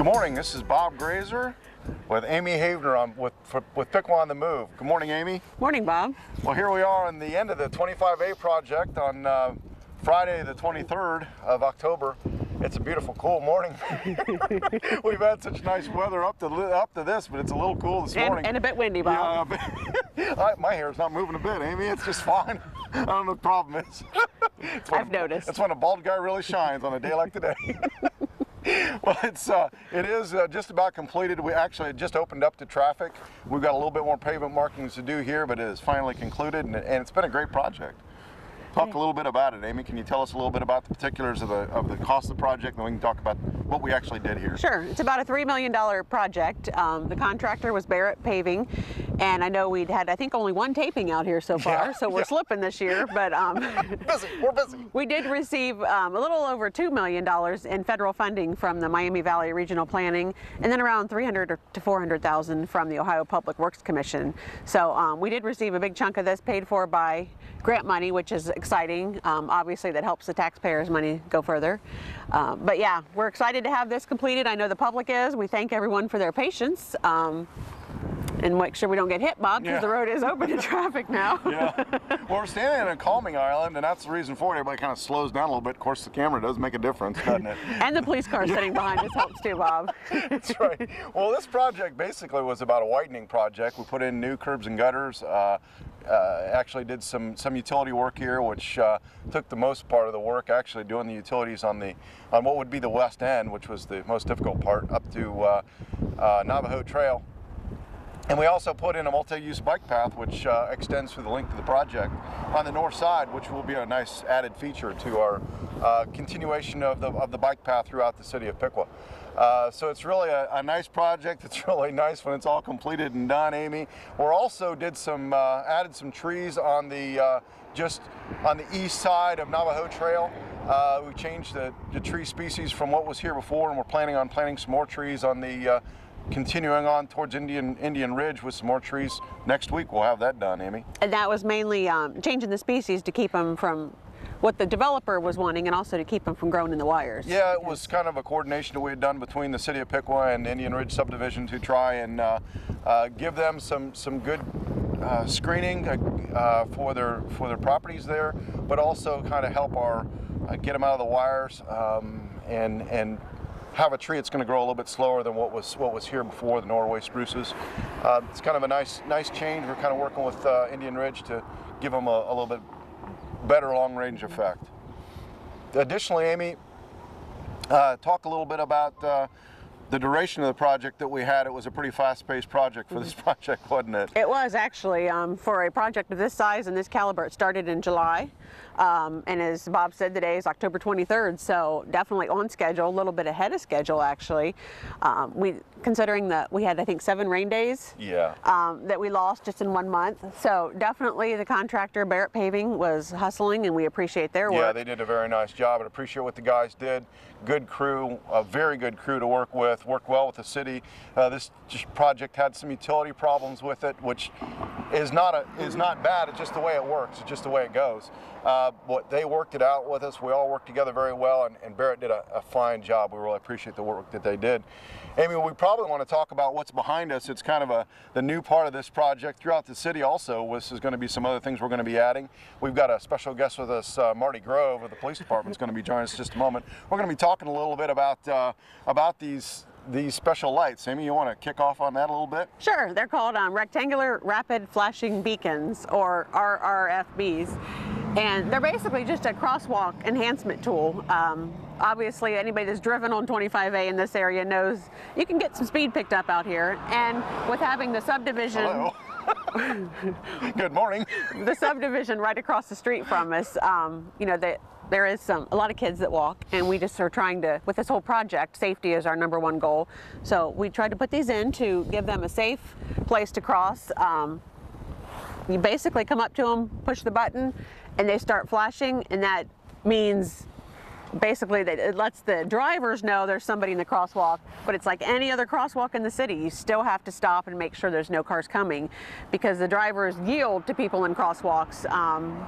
Good morning, this is Bob Grazer with Amy Havener with Piqua on the Move. Good morning, Amy. Morning, Bob. Well, here we are on the end of the 25A project on Friday the 23rd of October. It's a beautiful, cool morning. We've had such nice weather up to this, but it's a little cool this morning. And a bit windy, Bob. Yeah, my hair's not moving a bit, Amy. It's just fine. I don't know what the problem is. I've noticed. It's when a bald guy really shines on a day like today. Well, it is just about completed. We actually just opened up to traffic. We've got a little bit more pavement markings to do here, but it is finally concluded, and it's been a great project. Talk a little bit about it, Amy. Can you tell us a little bit about the particulars of the cost of the project, and then we can talk about what we actually did here. Sure. It's about a $3 million project. The contractor was Barrett Paving, and I know we'd had, I think, only one taping out here so far, so we're slipping this year, but We're busy. We did receive a little over $2 million in federal funding from the Miami Valley Regional Planning, and then around $300,000 to $400,000 from the Ohio Public Works Commission. So we did receive a big chunk of this paid for by grant money, which is exciting. Obviously, that helps the taxpayers' money go further. But yeah, we're excited to have this completed. I know the public is. We thank everyone for their patience. And make sure we don't get hit, Bob, because the road is open to traffic now. Well, we're standing in a calming island, and that's the reason for it. Everybody kind of slows down a little bit. Of course, the camera does make a difference, doesn't it? And the police car sitting behind us helps too, Bob. That's right. Well, this project basically was about a widening project. We put in new curbs and gutters. Actually did some utility work here, which took the most part of the work, actually doing the utilities on what would be the west end, which was the most difficult part, up to Navajo Trail. And we also put in a multi-use bike path, which extends through the length of the project on the north side, which will be a nice added feature to our continuation of the bike path throughout the city of Piqua. So it's really a nice project. It's really nice when it's all completed and done, Amy. We also did added some trees on just on the east side of Navajo Trail. We changed the tree species from what was here before, and we're planning on planting some more trees on the continuing on towards Indian Ridge with some more trees. Next week we'll have that done, Amy. And that was mainly changing the species to keep them from what the developer was wanting, and also to keep them from growing in the wires. Yeah, it was kind of a coordination that we had done between the city of Piqua and Indian Ridge subdivision to try and give them some good screening for their properties there, but also kind of help get them out of the wires and have a tree that's going to grow a little bit slower than what was here before, the Norway spruces. It's kind of a nice change. We're kind of working with Indian Ridge to give them a little bit better long-range effect. Additionally, Amy, talk a little bit about the duration of the project that we had. It was a pretty fast-paced project for this project, wasn't it? It was actually. For a project of this size and this caliber, it started in July. And as Bob said, today is October 23rd, so definitely on schedule, a little bit ahead of schedule actually. Considering that we had, I think, 7 rain days that we lost just in 1 month. So definitely the contractor, Barrett Paving, was hustling, and we appreciate their work. Yeah, they did a very nice job, and appreciate what the guys did. Good crew, a very good crew to work with, worked well with the city. This project had some utility problems with it, which is not bad. It's just the way it works. It's just the way it goes. But they worked it out with us. We all worked together very well, and Barrett did a fine job. We really appreciate the work that they did. Amy, we probably want to talk about what's behind us. It's kind of the new part of this project throughout the city also. This is going to be some other things we're going to be adding. We've got a special guest with us, Marty Grove of the police department is going to be joining us in just a moment. We're going to be talking a little bit about these special lights. Amy, you want to kick off on that a little bit? Sure. They're called Rectangular Rapid Flashing Beacons, or RRFBs. And they're basically just a crosswalk enhancement tool. Obviously, anybody that's driven on 25A in this area knows you can get some speed picked up out here. And with having the subdivision... Hello. Good morning. The subdivision right across the street from us, you know, there is a lot of kids that walk, and we just are trying to, with this whole project, safety is our #1 goal. So we tried to put these in to give them a safe place to cross. You basically come up to them, push the button, and they start flashing, and that means basically it lets the drivers know there's somebody in the crosswalk, but it's like any other crosswalk in the city. You still have to stop and make sure there's no cars coming because the drivers yield to people in crosswalks.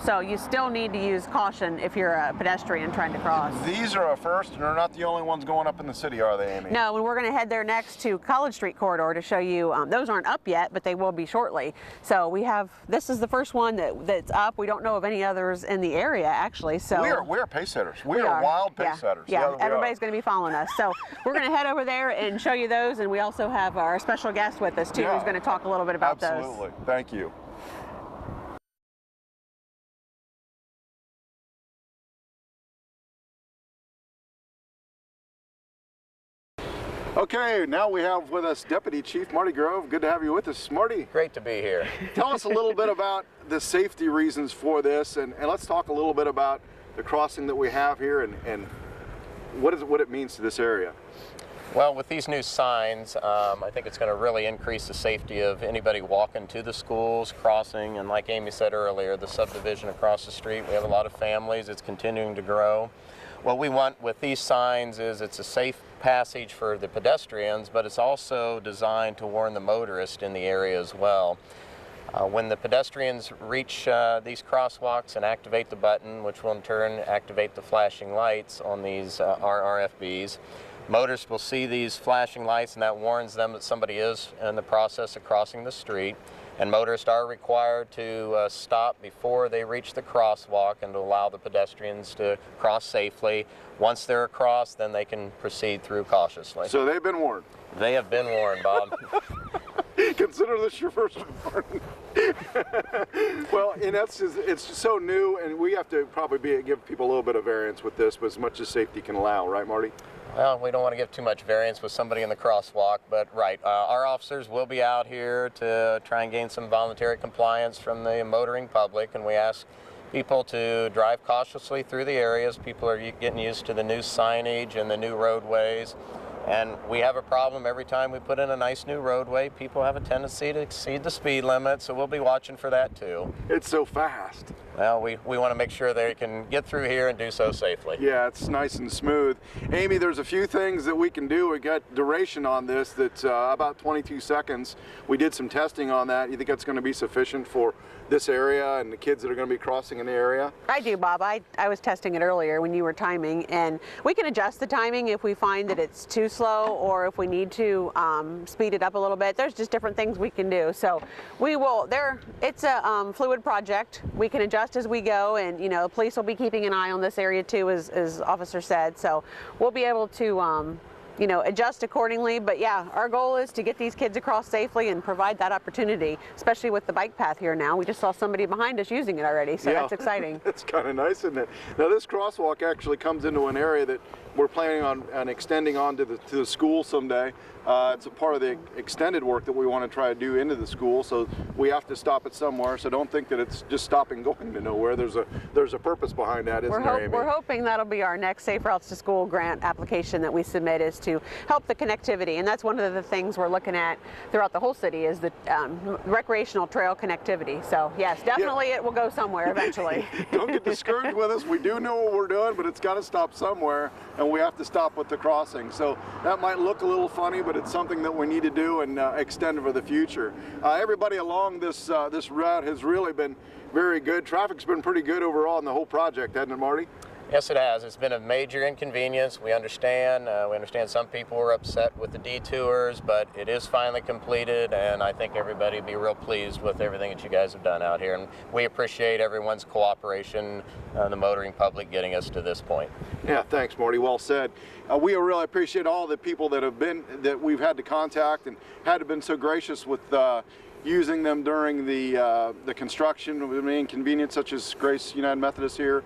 So you still need to use caution if you're a pedestrian trying to cross. These are a first, and they're not the only ones going up in the city, are they, Amy? No, and we're going to head there next to College Street corridor to show you. Those aren't up yet, but they will be shortly. So we have, this is the first one that's up. We don't know of any others in the area, actually. So we're pace setters. We are wild pace setters. Yeah, everybody's going to be following us. So we're going to head over there and show you those, and we also have our special guest with us too, who's going to talk a little bit about those. Absolutely. Thank you. Okay, now we have with us Deputy Chief Marty Grove. Good to have you with us, Marty. Great to be here. Tell us a little bit about the safety reasons for this, and let's talk a little bit about the crossing that we have here and what it means to this area. Well, with these new signs, I think it's going to really increase the safety of anybody walking to the schools, crossing, and like Amy said earlier, the subdivision across the street. We have a lot of families. It's continuing to grow. What we want with these signs is it's a safe passage for the pedestrians, but it's also designed to warn the motorists in the area as well. When the pedestrians reach these crosswalks and activate the button, which will in turn activate the flashing lights on these RFBs, motorists will see these flashing lights, and that warns them that somebody is in the process of crossing the street. And motorists are required to stop before they reach the crosswalk and to allow the pedestrians to cross safely. Once they're across, then they can proceed through cautiously. So they've been warned. They have been warned, Bob. Consider this your first warning. Well, in essence, it's so new, and we have to probably give people a little bit of variance with this, but as much as safety can allow, right, Marty? Well, we don't want to give too much variance with somebody in the crosswalk, but right, our officers will be out here to try and gain some voluntary compliance from the motoring public, and we ask people to drive cautiously through the areas. People are getting used to the new signage and the new roadways, and we have a problem every time we put in a nice new roadway. People have a tendency to exceed the speed limit, so we'll be watching for that too. It's so fast. Well, we want to make sure they can get through here and do so safely. Yeah, it's nice and smooth. Amy, there's a few things that we can do. We got duration on this that's about 22 seconds. We did some testing on that. You think that's going to be sufficient for this area and the kids that are going to be crossing in the area? I do, Bob. I was testing it earlier when you were timing, and we can adjust the timing if we find that it's too slow or if we need to speed it up a little bit. There's just different things we can do. So we will, it's a fluid project. We can adjust as we go, and you know, police will be keeping an eye on this area too, as officer said. So we'll be able to you know, adjust accordingly. But yeah, our goal is to get these kids across safely and provide that opportunity, especially with the bike path here now. We just saw somebody behind us using it already, so yeah. That's exciting. It's kind of nice, isn't it? Now this crosswalk actually comes into an area that we're planning on extending on to the school someday. It's a part of the extended work that we want to try to do into the school, so we have to stop it somewhere. So don't think that it's just stopping going to nowhere. There's a purpose behind that, isn't there, Amy? We're hoping that'll be our next Safe Routes to School grant application that we submit, is to help the connectivity, and that's one of the things we're looking at throughout the whole city, is the recreational trail connectivity. So yes, definitely, yeah. It will go somewhere eventually. Don't get discouraged with us. We do know what we're doing, but it's got to stop somewhere, and we have to stop with the crossing. So that might look a little funny, but it's something that we need to do and extend for the future. Everybody along this route has really been very good. Traffic's been pretty good overall in the whole project, hasn't it, Marty? Yes, it has. It's been a major inconvenience. We understand. Some people were upset with the detours, but it is finally completed, and I think everybody will be real pleased with everything that you guys have done out here. And we appreciate everyone's cooperation, the motoring public, getting us to this point. Yeah, thanks, Marty. Well said. We really appreciate all the people that we've had to contact and have been so gracious with using them during the construction of an inconvenience, such as Grace United Methodist here.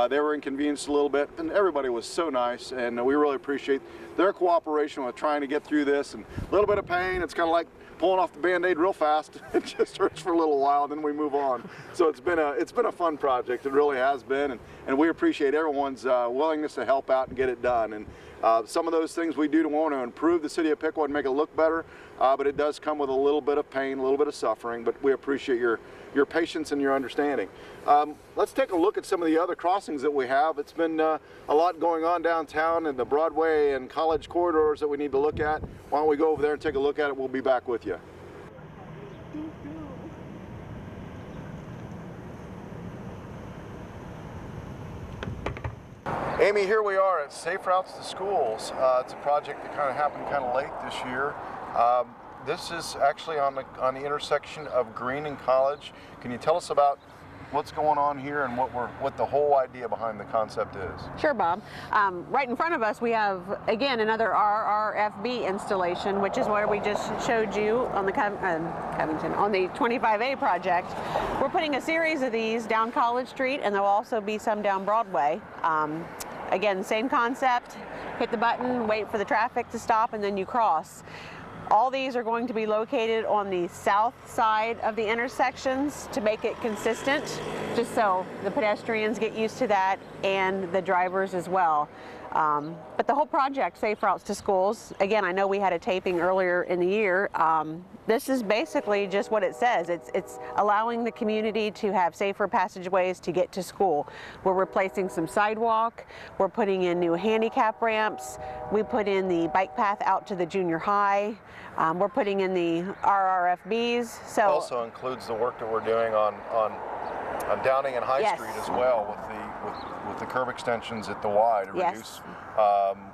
They were inconvenienced a little bit, and everybody was so nice, and we really appreciate their cooperation with trying to get through this. And a little bit of pain, it's kind of like pulling off the Band-Aid real fast. It just hurts for a little while, then we move on. So it's been a fun project. It really has been, and we appreciate everyone's willingness to help out and get it done. And some of those things we do to want to improve the city of Piqua and make it look better, but it does come with a little bit of pain, a little bit of suffering, but we appreciate your patience and your understanding. Let's take a look at some of the other crossings crossings that we have. It's been a lot going on downtown and the Broadway and College corridors that we need to look at. Why don't we go over there and take a look at it? We'll be back with you. Amy, here we are at Safe Routes to Schools. It's a project that kind of happened kind of late this year. This is actually on the intersection of Green and College. Can you tell us about what's going on here and what the whole idea behind the concept is? Sure, Bob. Right in front of us we have, again, another RRFB installation, which is what we just showed you on the Covington, on the 25A project. We're putting a series of these down College Street, and there will also be some down Broadway. Again, same concept, hit the button, wait for the traffic to stop, and then you cross. All these are going to be located on the south side of the intersections to make it consistent, just so the pedestrians get used to that and the drivers as well. But the whole project, Safe Routes to Schools, again, I know we had a taping earlier in the year. This is basically just what it says. It's allowing the community to have safer passageways to get to school. We're replacing some sidewalk. We're putting in new handicap ramps. We put in the bike path out to the junior high. We're putting in the RRFBs. So also includes the work that we're doing on Downing and High Street as well, with the curb extensions at the Y to reduce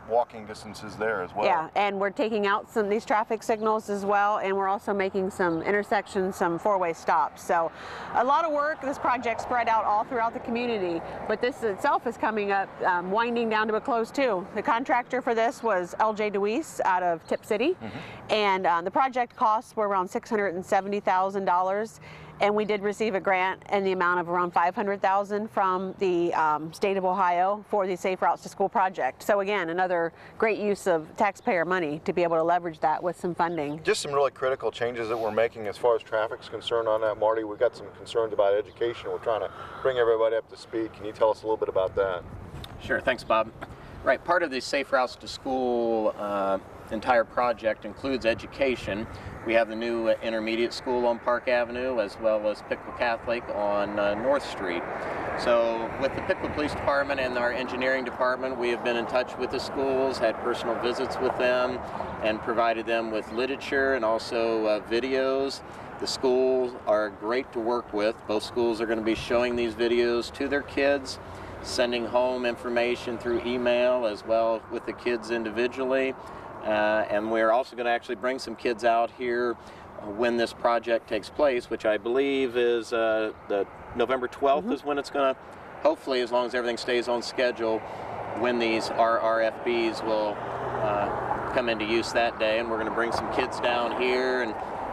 walking distances there as well. Yeah, and we're taking out some of these traffic signals as well, and we're also making some intersections, some four-way stops. So a lot of work. This project spread out all throughout the community, but this itself is coming up, winding down to a close too. The contractor for this was L.J. DeWeese out of Tip City, and the project costs were around $670,000. And we did receive a grant in the amount of around $500,000 from the state of Ohio for the Safe Routes to School project. So again, another great use of taxpayer money to be able to leverage that with some funding. Just some really critical changes that we're making as far as traffic's concerned on that, Marty. We've got some concerns about education. We're trying to bring everybody up to speed. Can you tell us a little bit about that? Sure, thanks, Bob. Right, part of the Safe Routes to School entire project includes education. We have the new intermediate school on Park Avenue, as well as Piqua Catholic on North Street. So with the Piqua Police Department and our engineering department, we have been in touch with the schools, had personal visits with them, and provided them with literature and also videos. The schools are great to work with. Both schools are going to be showing these videos to their kids, sending home information through email as well with the kids individually. And we're also going to actually bring some kids out here when this project takes place, which I believe is the November 12th is when it's going to, hopefully, as long as everything stays on schedule, when these RRFBs will come into use that day. And we're going to bring some kids down here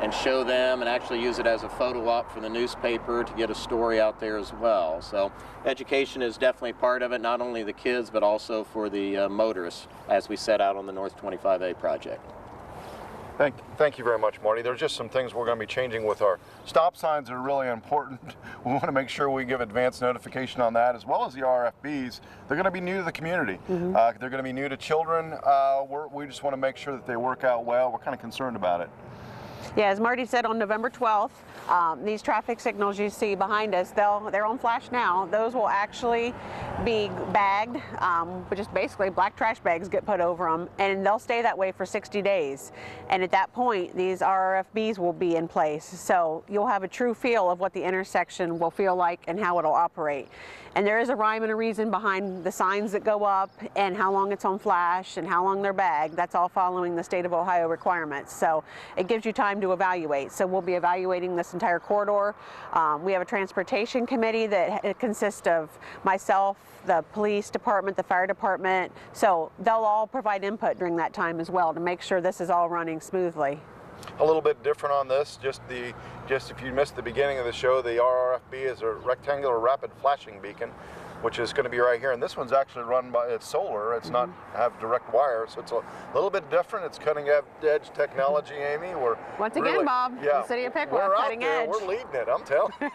and show them and actually use it as a photo op for the newspaper to get a story out there as well. So education is definitely part of it, not only the kids, but also for the motorists as we set out on the North 25A project. Thank you very much, Marty. There's just some things we're going to be changing with our stop signs that are really important. We want to make sure we give advance notification on that, as well as the RFBs. They're going to be new to the community. They're going to be new to children. We just want to make sure that they work out well. We're kind of concerned about it. Yeah, as Marty said, on November 12th, these traffic signals you see behind us, they're on flash now. Those will actually be bagged, which is basically black trash bags get put over them, and they'll stay that way for 60 days. And at that point, these RRFBs will be in place. So you'll have a true feel of what the intersection will feel like and how it'll operate. And there is a rhyme and a reason behind the signs that go up and how long it's on flash and how long they're bagged. That's all following the state of Ohio requirements. So it gives you time to evaluate. So we'll be evaluating this entire corridor. We have a transportation committee that consists of myself, the police department, the fire department. So they'll all provide input during that time as well to make sure this is all running smoothly. A little bit different on this, just if you missed the beginning of the show, the RRFB is a rectangular rapid flashing beacon, which is going to be right here. And this one's actually run by, it's solar, it's not have direct wire, so it's a little bit different. It's cutting edge technology, Amy. Once again, Bob, the city of Piqua, cutting edge. We're leading it, I'm telling you.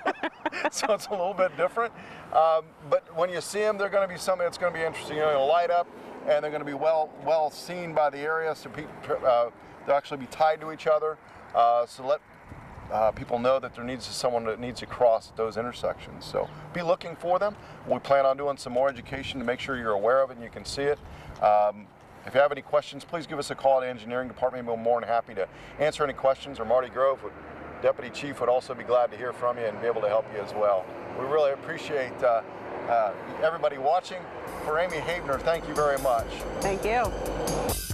So it's a little bit different. But when you see them, they're going to be something that's going to be interesting. You're going to light up, and they're going to be well seen by the area, so they'll actually be tied to each other. So people know that there needs someone that needs to cross at those intersections. So be looking for them. We plan on doing some more education to make sure you're aware of it and you can see it. If you have any questions, please give us a call at the engineering department. We're more than happy to answer any questions, or Marty Grove, Deputy Chief, would also be glad to hear from you and be able to help you as well. We really appreciate everybody watching. For Amy Havener, thank you very much. Thank you.